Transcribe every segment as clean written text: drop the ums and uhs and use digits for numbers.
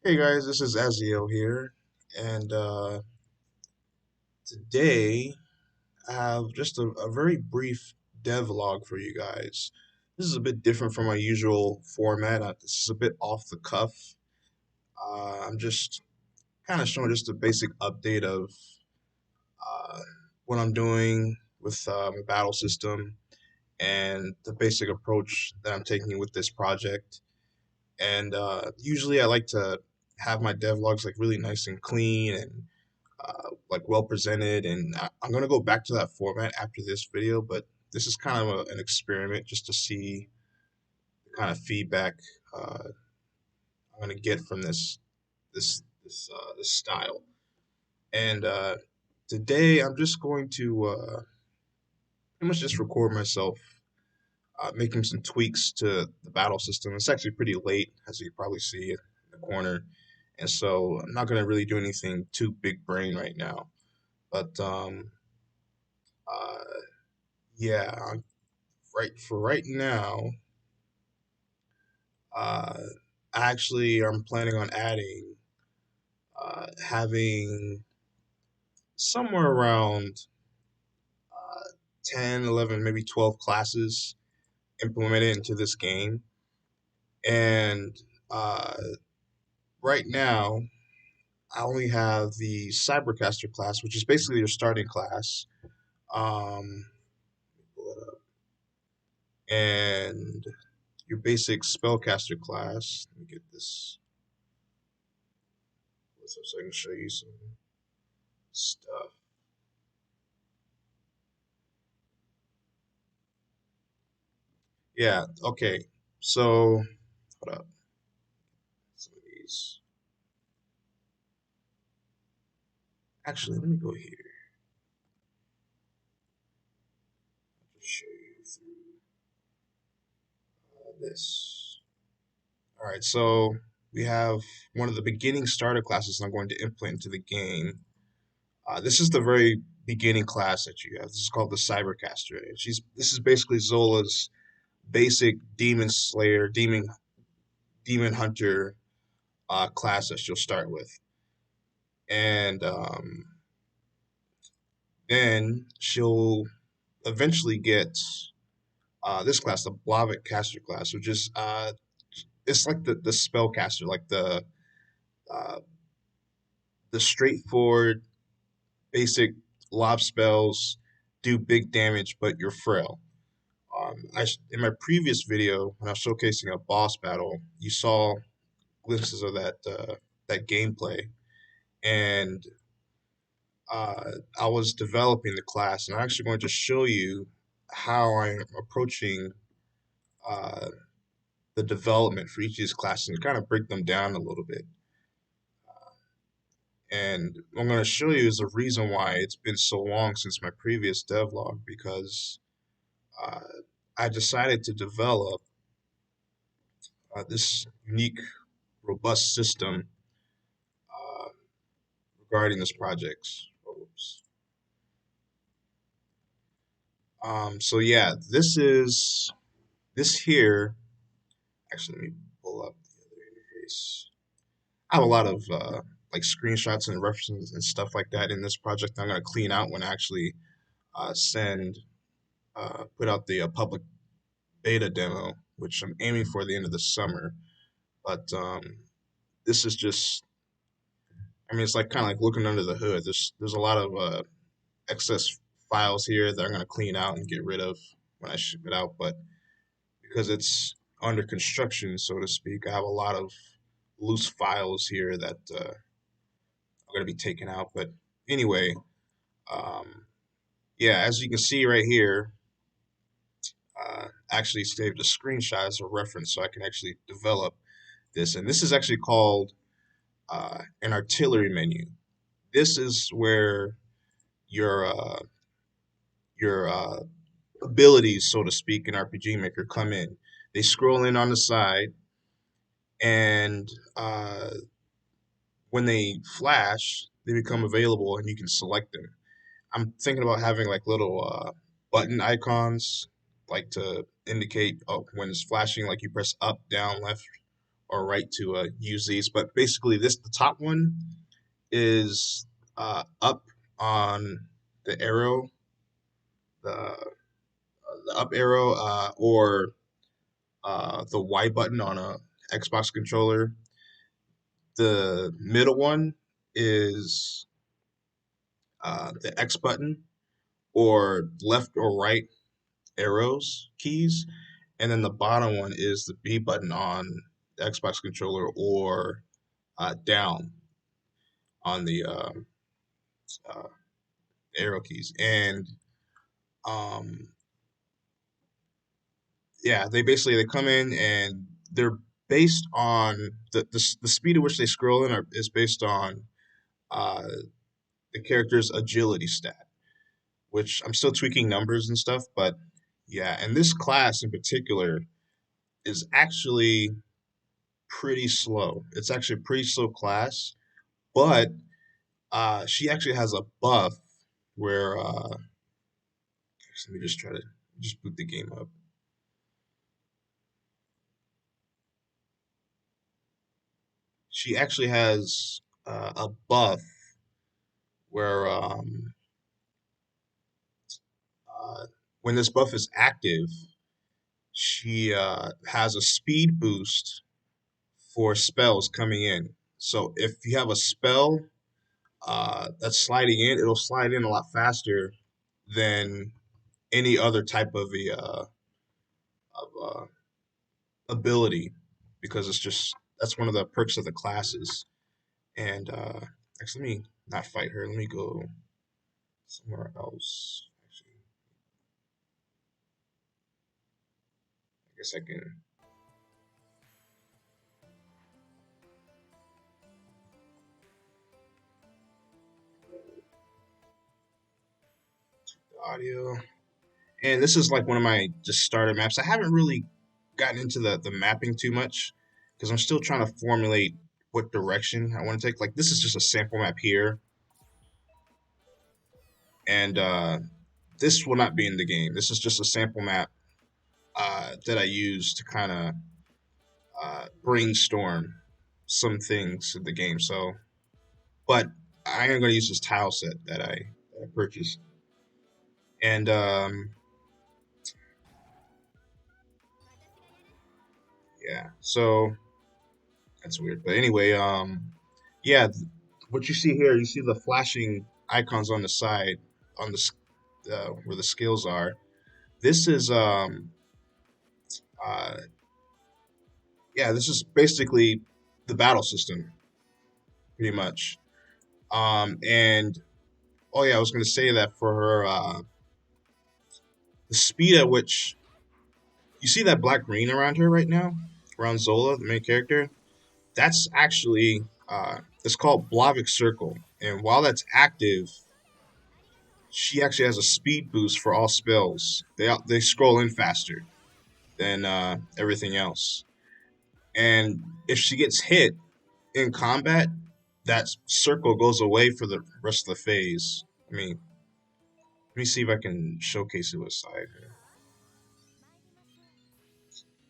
Hey guys, this is Azio here, and today I have just a very brief devlog for you guys. This is a bit different from my usual format. This is a bit off the cuff. I'm just kind of showing just a basic update of uh, what I'm doing with my battle system and the basic approach that I'm taking with this project. And usually I like to have my devlogs like really nice and clean and like well presented, and I'm gonna go back to that format after this video. But this is kind of an experiment just to see the kind of feedback I'm gonna get from this style. And today I'm just going to pretty much just record myself making some tweaks to the battle system. It's actually pretty late, as you can probably see in the corner, and so I'm not gonna really do anything too big brain right now. But uh, yeah, right now, uh, actually, I'm planning on adding having somewhere around uh, 10, 11, maybe 12 classes implemented into this game. And uh, right now, I only have the Cybercaster class, which is basically your starting class. Um, and your basic spellcaster class. Let me get this so I can show you some stuff. Yeah, okay. So, hold up. Some of these. Actually, let me go here. I'll just show you through this. All right, so we have one of the beginning starter classes I'm going to implement into the game. This is the very beginning class that you have. This is called the Cybercaster. And this is basically Zola's basic demon slayer, demon hunter class that she'll start with. And then she'll eventually get this class, the Blavic Caster class, which is it's like the spellcaster, like uh, the straightforward, basic lob spells do big damage, but you're frail. In my previous video, when I was showcasing a boss battle, you saw glimpses of that gameplay, and I was developing the class, and I'm actually going to show you how I'm approaching uh, the development for each of these classes and kind of break them down a little bit. And what I'm going to show you is the reason why it's been so long since my previous devlog, because uh, I decided to develop this unique, robust system uh, regarding this project. Oops. So yeah, this here. Actually, let me pull up the other interface. I have a lot of like screenshots and references and stuff like that in this project. I'm gonna clean out when I actually send put out the public beta demo, which I'm aiming for the end of the summer. But this is just, I mean, it's like kind of like looking under the hood. There's a lot of excess files here that I'm gonna clean out and get rid of when I ship it out. But because it's under construction, so to speak, I have a lot of loose files here that are gonna be taken out. But anyway, um, yeah, as you can see right here, actually saved a screenshot as a reference so I can actually develop this. And this is actually called an artillery menu. This is where your uh, your abilities, so to speak, in RPG Maker come in. They scroll in on the side, and when they flash, they become available, and you can select them. I'm thinking about having like little button icons, like to indicate when it's flashing, like you press up, down, left, or right to use these. But basically, the top one is up on the arrow, the, the up arrow, or the Y button on a Xbox controller. The middle one is the X button, or left or right arrows keys, and then the bottom one is the B button on the Xbox controller, or down on the uh, arrow keys. And um, yeah, they come in, and they're based on the speed at which they scroll in is based on uh, the character's agility stat, which I'm still tweaking numbers and stuff, but yeah, and this class in particular is actually pretty slow. It's actually a pretty slow class, but she actually has a buff where let me just try to just boot the game up. She actually has a buff where uh, when this buff is active, she has a speed boost for spells coming in. So if you have a spell that's sliding in, it'll slide in a lot faster than any other type of ability, because it's just that's one of the perks of the classes. And actually, let me not fight her. Let me go somewhere else. Actually, I guess I can. Audio. And this is like one of my just starter maps. I haven't really gotten into the mapping too much because I'm still trying to formulate what direction I want to take. Like this is just a sample map here, and this will not be in the game. This is just a sample map that I use to kind of brainstorm some things in the game. So, but I am going to use this tile set that I purchased, and yeah. So that's weird. But anyway, yeah, what you see here, you see the flashing icons on the side, on where the skills are. This is uh yeah, this is basically the battle system, pretty much. And oh yeah, I was gonna say that for her, the speed at which you see that black green around her right now, around Zola, the main character. That's actually it's called Blavic Circle, and while that's active, she actually has a speed boost for all spells. They scroll in faster than everything else. And if she gets hit in combat, that circle goes away for the rest of the phase. I mean, let me see if I can showcase it with side here.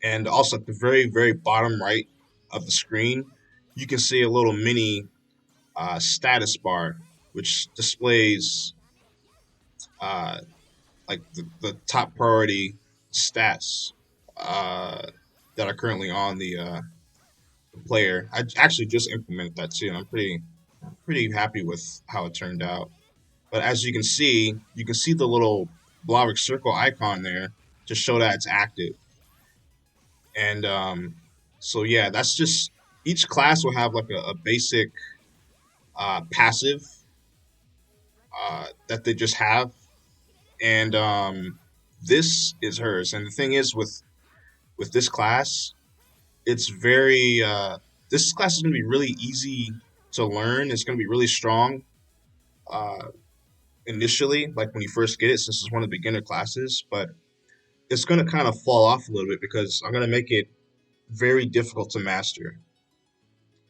And also at the very, very bottom right of the screen, you can see a little mini status bar, which displays uh, like the top priority stats uh, that are currently on the player. I actually just implemented that too, and I'm pretty happy with how it turned out. But as you can see the little Blavic circle icon there to show that it's active. And so yeah, that's just each class will have like a basic passive that they just have, and this is hers. And the thing is with this class, it's very this class is going to be really easy to learn. It's going to be really strong uh, initially, like when you first get it, since it's one of the beginner classes. But it's going to kind of fall off a little bit because I'm going to make it very difficult to master.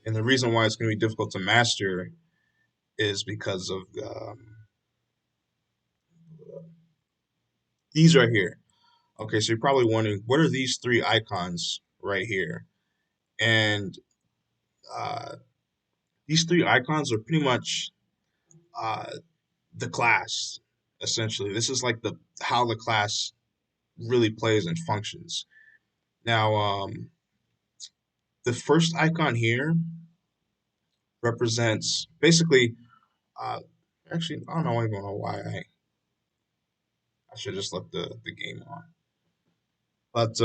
And the reason why it's going to be difficult to master is because of these right here. Okay, so you're probably wondering, what are these three icons right here? And uh, these three icons are pretty much uh, the class. Essentially, this is like the how the class really plays and functions. Now, the first icon here represents basically. Uh, Actually, I don't even know why I should just let the game on. But